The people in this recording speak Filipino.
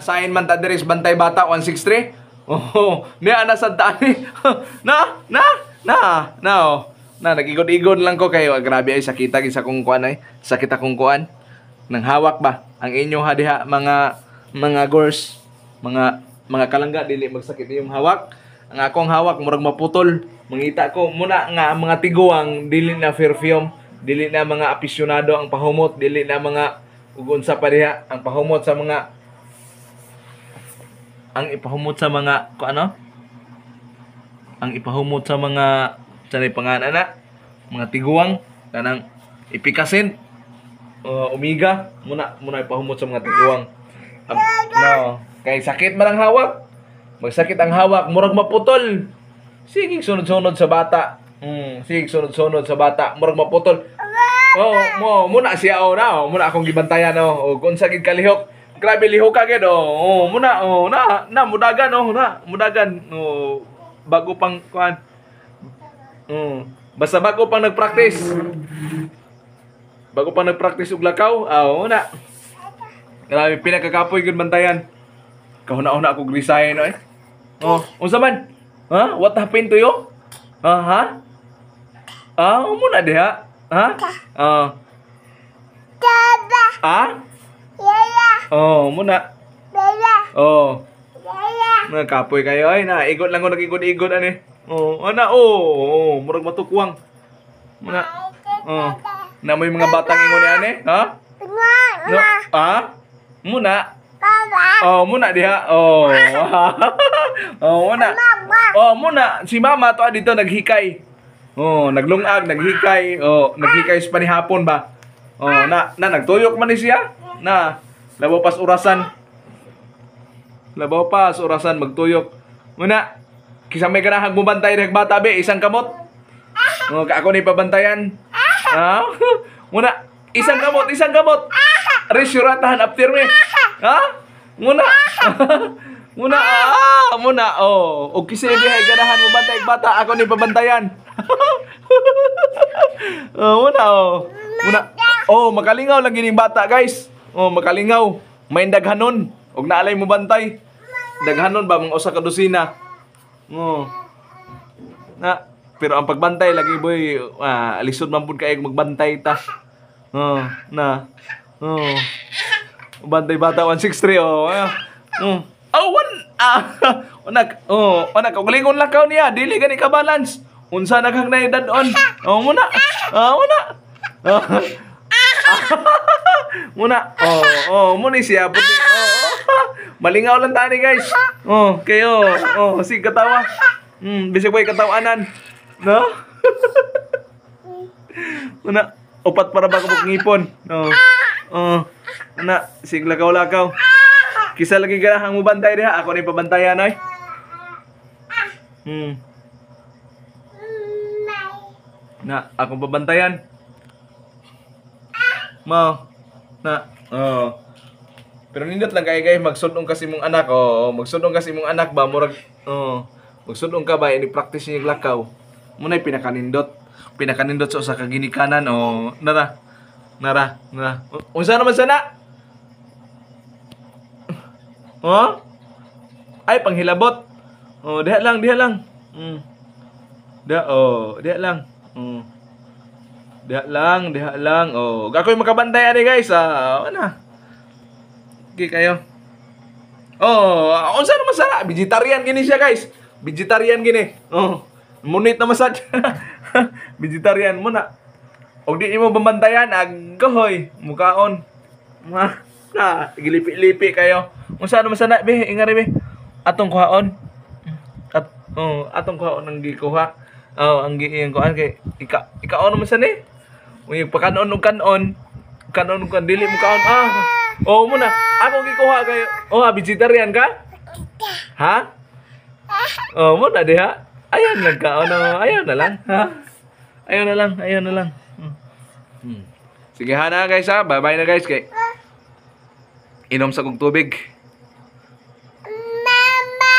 Sain man ta diri sa Bantay Bata 163. Oh, niya ana sa tani. Na nagigod-igod lang ko kayo. Grabe ay sakita gisa kong kuan ay. Sakit akong kuan. Nang hawak ba ang inyo hadiha mga gors, mga kalangga dili magsakit yung hawak. Ang akong hawak murag maputol. Mangita ko muna nga mga tiguang dili na perfume, dili na mga aficionado ang pahumot, dili na mga ugunsa pa diha ang pahumot sa mga ang ipahumot sa mga ano? Ang ipahumot sa mga sanay pangalan na mga tiguang kanang ipikasin omega muna ipahumot sa mga tiguang. No, kay sakit man ang hawak. Magsakit ang hawak, murag maputol. Sige sunod-sunod sa bata. Sige sunod-sunod sa bata, murag maputol. Muna siya muna akong gibantayan kung sa gid kalihok. Grabe lihok agad muna na mudagan mudagan bago pang kuan. Basta bago pang nagpractice. Bago pang nagpractice og lakaw, muna. Grabe pinakakapoy gud bantayan. Kahuna-una ako grisahin unsa man? Ha? What happened to you? Ha? Muna diha. Ha? Muna. Nagkapoy kayo ay na igot lang ko nagigod-igod ani. Murag matukwang. Muna. Na may mga batang ingon ni ani, ha? No, muna. Muna diha. Muna. Muna si mama to dito naghikay. Naglungag, naghikay. Naghikay sa panihapon ba? Nagtuyok man ni siya. Labaw pas orasan magtuyok. Muna, kisa may ganahang bumantay ng bata be, isang kamot. Ako ni pabantayan. Muna, isang kamot. Resuratahan after me. Muna. Muna. O kisa dihay ganahan mo bantay bata, ako ni pabantayan. Muna. Makalingaw lang gining bata, guys. Makalingaw. May daghanon. Og naalay mo bantay. Daghanon ba mga usa ka dosina. Pero ang pagbantay lagi boy, alisod man pud kay magbantay ta. Bantay Bata 163 kagalingon lakaw niya, dili gani ka balance. Unsa naghagnay dadon? Muna. Muna. Muna siya puti. Malingaw lang tani guys. Kayo. Sige katawa. Bisig boy katawanan. No? Muna. Upat para ba ko ngipon. Muna. Sige lakaw-lakaw. Kisa lagi ganahang mo bantay diha. Ako ni pabantayan ay. Akong pabantayan. Pero nindot lang kay magsudong kasi mong anak magsudong kasi mong anak ba murag magsudong ka ba ini practice ni lakaw muna pinakanindot sa usa ka ginikanan nara unsa naman sana ay panghilabot diha lang diha lang ako'y makabantay ani guys okay kayo unsa naman sana vegetarian gini siya guys vegetarian gini munit na masad vegetarian muna og di mo bambantayan agahoy mukaon gilipi-lipi kayo unsa naman sana be ingari be atong kuhaon atong kuhaon ang gikuha ang giyang kuan kay ikaon naman sana Uy, pakanon og kanon dili mo kaon muna ako gikuha kayo vegetarian ka ha muna diha ayan lang kaon ayaw na lang ayaw na lang sige na guys bye bye na guys kay inom sa kong tubig mama